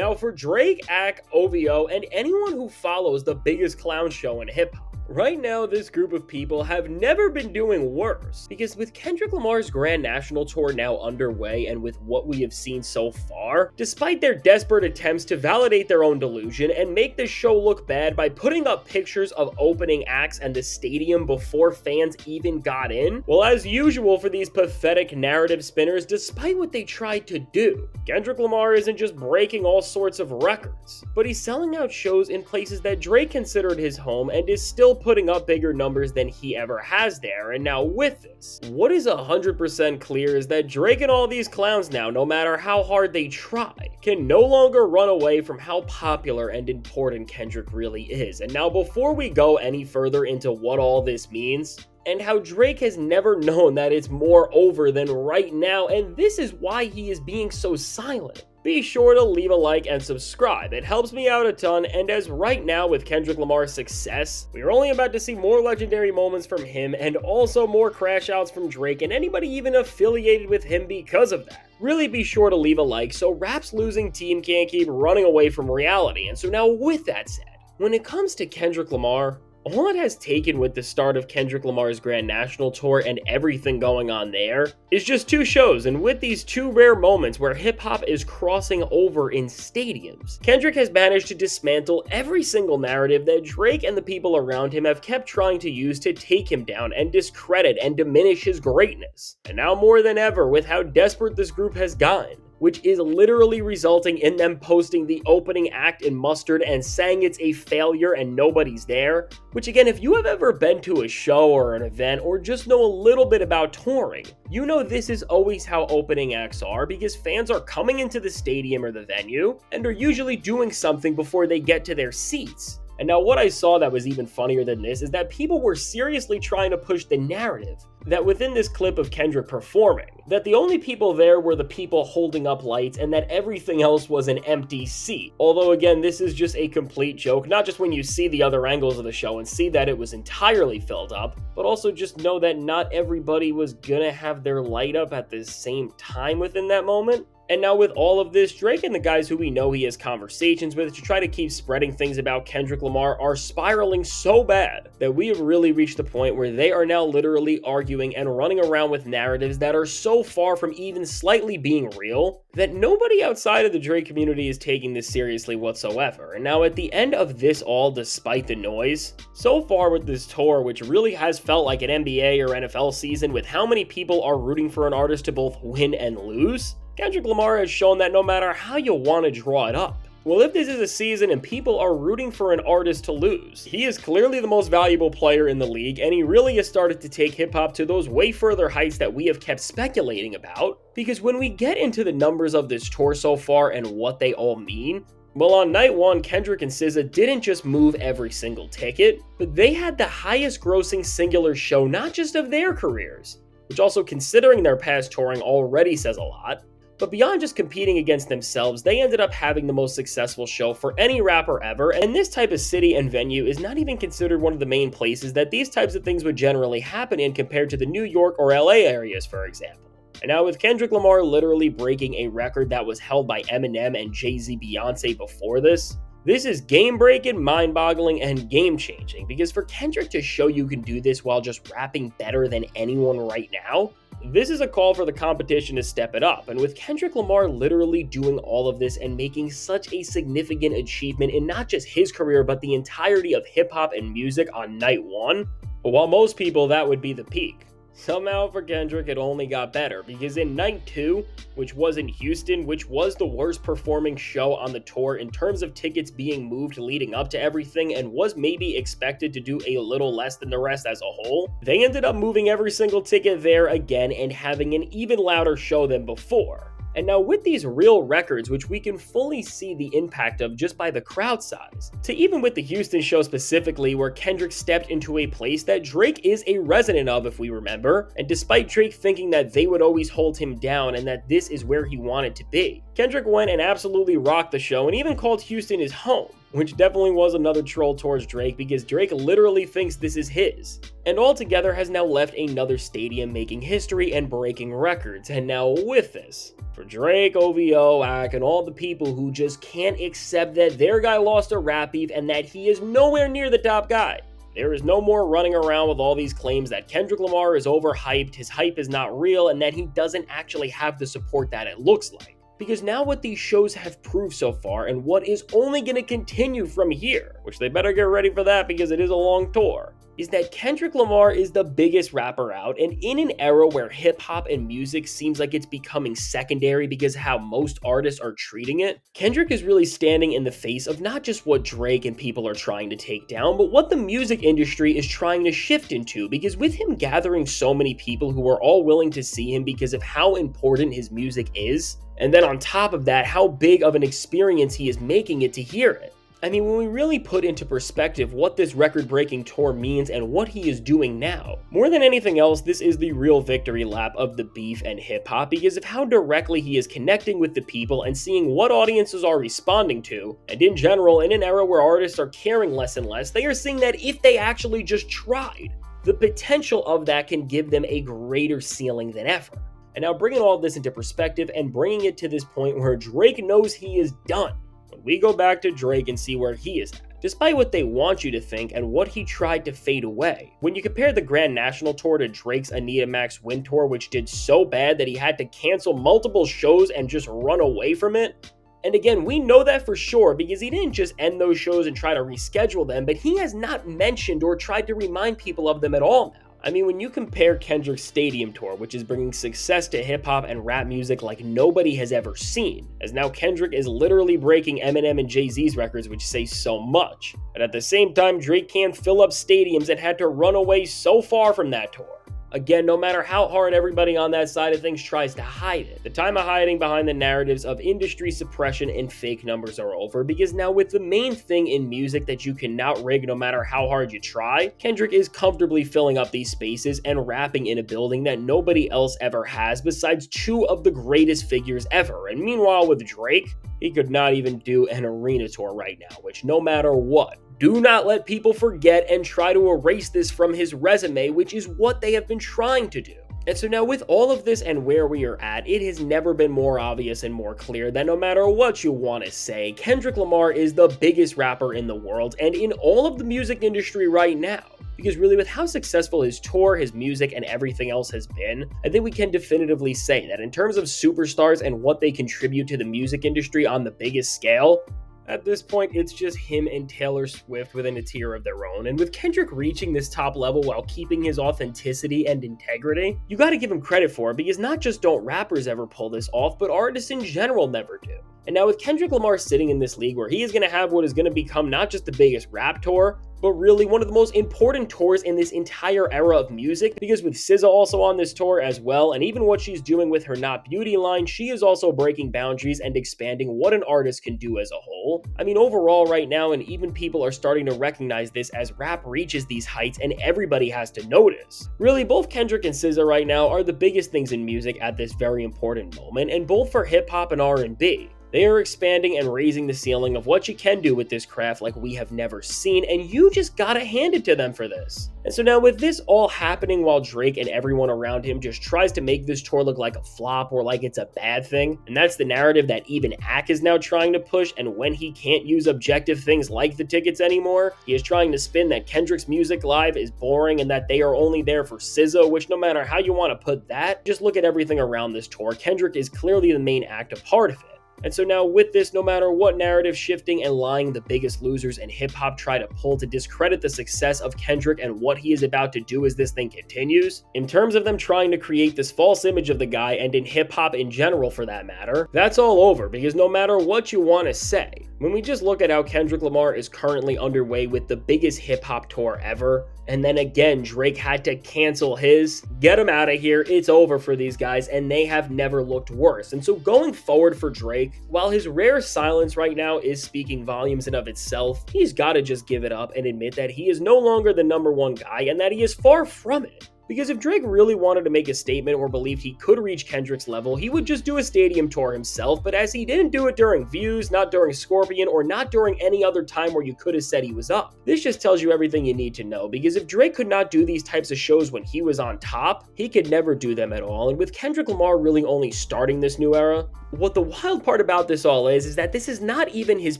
Now for Drake, Ak, OVO, and anyone who follows the biggest clown show in hip-hop, right now, this group of people have never been doing worse, because with Kendrick Lamar's Grand National Tour now underway and with what we have seen so far, despite their desperate attempts to validate their own delusion and make the show look bad by putting up pictures of opening acts and the stadium before fans even got in, well, as usual for these pathetic narrative spinners, despite what they tried to do, Kendrick Lamar isn't just breaking all sorts of records, but he's selling out shows in places that Drake considered his home and is still putting up bigger numbers than he ever has there. And now with this, what is 100% clear is that Drake and all these clowns now, no matter how hard they try, can no longer run away from how popular and important Kendrick really is. And now before we go any further into what all this means, and how Drake has never known that it's more over than right now, and this is why he is being so silent, be sure to leave a like and subscribe. It helps me out a ton, and as right now with Kendrick Lamar's success, we are only about to see more legendary moments from him and also more crash outs from Drake and anybody even affiliated with him because of that. Really be sure to leave a like so Rap's losing team can't keep running away from reality. And so now with that said, when it comes to Kendrick Lamar, all it has taken with the start of Kendrick Lamar's Grand National Tour and everything going on there is just 2 shows, and with these 2 rare moments where hip-hop is crossing over in stadiums, Kendrick has managed to dismantle every single narrative that Drake and the people around him have kept trying to use to take him down and discredit and diminish his greatness. And now more than ever, with how desperate this group has gotten, which is literally resulting in them posting the opening act in Mustard and saying it's a failure and nobody's there. Which again, if you have ever been to a show or an event or just know a little bit about touring, you know this is always how opening acts are, because fans are coming into the stadium or the venue and are usually doing something before they get to their seats. And now what I saw that was even funnier than this is that people were seriously trying to push the narrative that within this clip of Kendrick performing, that the only people there were the people holding up lights and that everything else was an empty seat. Although again, this is just a complete joke, not just when you see the other angles of the show and see that it was entirely filled up, but also just know that not everybody was gonna have their light up at the same time within that moment. And now with all of this, Drake and the guys who we know he has conversations with to try to keep spreading things about Kendrick Lamar are spiraling so bad that we have really reached the point where they are now literally arguing and running around with narratives that are so far from even slightly being real that nobody outside of the Drake community is taking this seriously whatsoever. And now at the end of this all, despite the noise, so far with this tour, which really has felt like an NBA or NFL season with how many people are rooting for an artist to both win and lose, Kendrick Lamar has shown that no matter how you want to draw it up, well, if this is a season and people are rooting for an artist to lose, he is clearly the most valuable player in the league, and he really has started to take hip-hop to those way further heights that we have kept speculating about, because when we get into the numbers of this tour so far and what they all mean, well, on night 1, Kendrick and SZA didn't just move every single ticket, but they had the highest grossing singular show not just of their careers, which also considering their past touring already says a lot. But beyond just competing against themselves, they ended up having the most successful show for any rapper ever, and this type of city and venue is not even considered one of the main places that these types of things would generally happen in compared to the New York or LA areas, for example. And now with Kendrick Lamar literally breaking a record that was held by Eminem and Jay-Z Beyonce before this is game-breaking, mind-boggling, and game-changing, because for Kendrick to show you can do this while just rapping better than anyone right now, this is a call for the competition to step it up. And with Kendrick Lamar literally doing all of this and making such a significant achievement in not just his career, but the entirety of hip-hop and music on night 1, while most people that would be the peak, somehow for Kendrick it only got better, because in night 2, which was in Houston, which was the worst performing show on the tour in terms of tickets being moved leading up to everything and was maybe expected to do a little less than the rest as a whole, they ended up moving every single ticket there again and having an even louder show than before. And now with these real records, which we can fully see the impact of just by the crowd size, to even with the Houston show specifically, where Kendrick stepped into a place that Drake is a resident of, if we remember, and despite Drake thinking that they would always hold him down and that this is where he wanted to be, Kendrick went and absolutely rocked the show and even called Houston his home. which definitely was another troll towards Drake because Drake literally thinks this is his. And altogether has now left another stadium making history and breaking records. And now with this, for Drake, OVO, AK, and all the people who just can't accept that their guy lost a rap beef and that he is nowhere near the top guy. There is no more running around with all these claims that Kendrick Lamar is overhyped, his hype is not real, and that he doesn't actually have the support that it looks like. Because now what these shows have proved so far, and what is only going to continue from here, which they better get ready for that because it is a long tour, is that Kendrick Lamar is the biggest rapper out, and in an era where hip-hop and music seems like it's becoming secondary because of how most artists are treating it, Kendrick is really standing in the face of not just what Drake and people are trying to take down, but what the music industry is trying to shift into, because with him gathering so many people who are all willing to see him because of how important his music is, and then on top of that, how big of an experience he is making it to hear it. I mean, when we really put into perspective what this record-breaking tour means and what he is doing now, more than anything else, this is the real victory lap of the beef and hip-hop because of how directly he is connecting with the people and seeing what audiences are responding to. And in general, in an era where artists are caring less and less, they are seeing that if they actually just tried, the potential of that can give them a greater ceiling than ever. And now bringing all this into perspective and bringing it to this point where Drake knows he is done. When we go back to Drake and see where he is at, despite what they want you to think and what he tried to fade away. When you compare the Grand National Tour to Drake's Anita Max Win Tour, which did so bad that he had to cancel multiple shows and just run away from it. And again, we know that for sure because he didn't just end those shows and try to reschedule them, but he has not mentioned or tried to remind people of them at all now. I mean, when you compare Kendrick's Stadium Tour, which is bringing success to hip-hop and rap music like nobody has ever seen, as now Kendrick is literally breaking Eminem and Jay-Z's records, which say so much. But at the same time, Drake can't fill up stadiums and had to run away so far from that tour. Again, no matter how hard everybody on that side of things tries to hide it, the time of hiding behind the narratives of industry suppression and fake numbers are over, because now with the main thing in music that you cannot rig no matter how hard you try, Kendrick is comfortably filling up these spaces and rapping in a building that nobody else ever has besides two of the greatest figures ever. And meanwhile with Drake, he could not even do an arena tour right now, which no matter what, do not let people forget and try to erase this from his resume, which is what they have been trying to do. And so now with all of this and where we are at, it has never been more obvious and more clear that no matter what you want to say, Kendrick Lamar is the biggest rapper in the world and in all of the music industry right now. Because really with how successful his tour, his music, and everything else has been, I think we can definitively say that in terms of superstars and what they contribute to the music industry on the biggest scale, at this point, it's just him and Taylor Swift within a tier of their own. And with Kendrick reaching this top level while keeping his authenticity and integrity, you gotta give him credit for it, because not just don't rappers ever pull this off, but artists in general never do. And now with Kendrick Lamar sitting in this league where he is going to have what is going to become not just the biggest rap tour, but really one of the most important tours in this entire era of music, because with SZA also on this tour as well, and even what she's doing with her Not Beauty line, she is also breaking boundaries and expanding what an artist can do as a whole. I mean, overall right now, and even people are starting to recognize this as rap reaches these heights and everybody has to notice. Really, both Kendrick and SZA right now are the biggest things in music at this very important moment, and both for hip-hop and R&B. They are expanding and raising the ceiling of what you can do with this craft like we have never seen, and you just gotta hand it to them for this. And so now with this all happening while Drake and everyone around him just tries to make this tour look like a flop or like it's a bad thing, and that's the narrative that even AK is now trying to push, and when he can't use objective things like the tickets anymore, he is trying to spin that Kendrick's music live is boring and that they are only there for SZA, which no matter how you want to put that, just look at everything around this tour. Kendrick is clearly the main active part of it. And so now with this, no matter what narrative shifting and lying the biggest losers in hip-hop try to pull to discredit the success of Kendrick and what he is about to do as this thing continues, in terms of them trying to create this false image of the guy, and in hip-hop in general for that matter, that's all over, because no matter what you want to say, when we just look at how Kendrick Lamar is currently underway with the biggest hip-hop tour ever, and then again, Drake had to cancel his, get him out of here, it's over for these guys, and they have never looked worse. And so going forward for Drake, while his rare silence right now is speaking volumes in of itself, he's got to just give it up and admit that he is no longer the number one guy and that he is far from it. Because if Drake really wanted to make a statement or believed he could reach Kendrick's level, he would just do a stadium tour himself, but as he didn't do it during Views, not during Scorpion, or not during any other time where you could have said he was up. This just tells you everything you need to know, because if Drake could not do these types of shows when he was on top, he could never do them at all, and with Kendrick Lamar really only starting this new era, what the wild part about this all is that this is not even his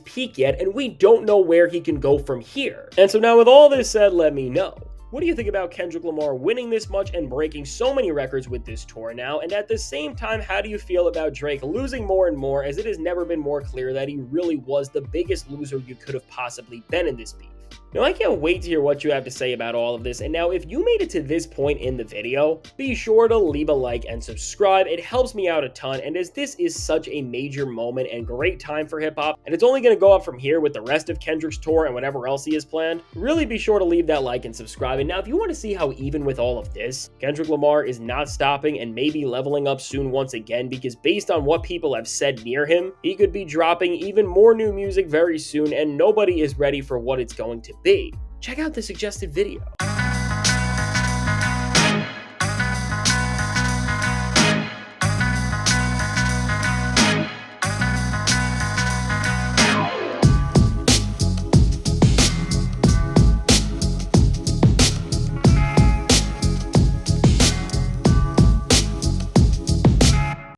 peak yet, and we don't know where he can go from here. And so now with all this said, let me know. What do you think about Kendrick Lamar winning this much and breaking so many records with this tour now? And at the same time, how do you feel about Drake losing more and more, as it has never been more clear that he really was the biggest loser you could have possibly been in this beef? Now, I can't wait to hear what you have to say about all of this, and now if you made it to this point in the video, be sure to leave a like and subscribe. It helps me out a ton, and as this is such a major moment and great time for hip-hop, and it's only going to go up from here with the rest of Kendrick's tour and whatever else he has planned, really be sure to leave that like and subscribe. And now, if you want to see how even with all of this, Kendrick Lamar is not stopping and maybe leveling up soon once again, because based on what people have said near him, he could be dropping even more new music very soon, and nobody is ready for what it's going to be. Check out the suggested video.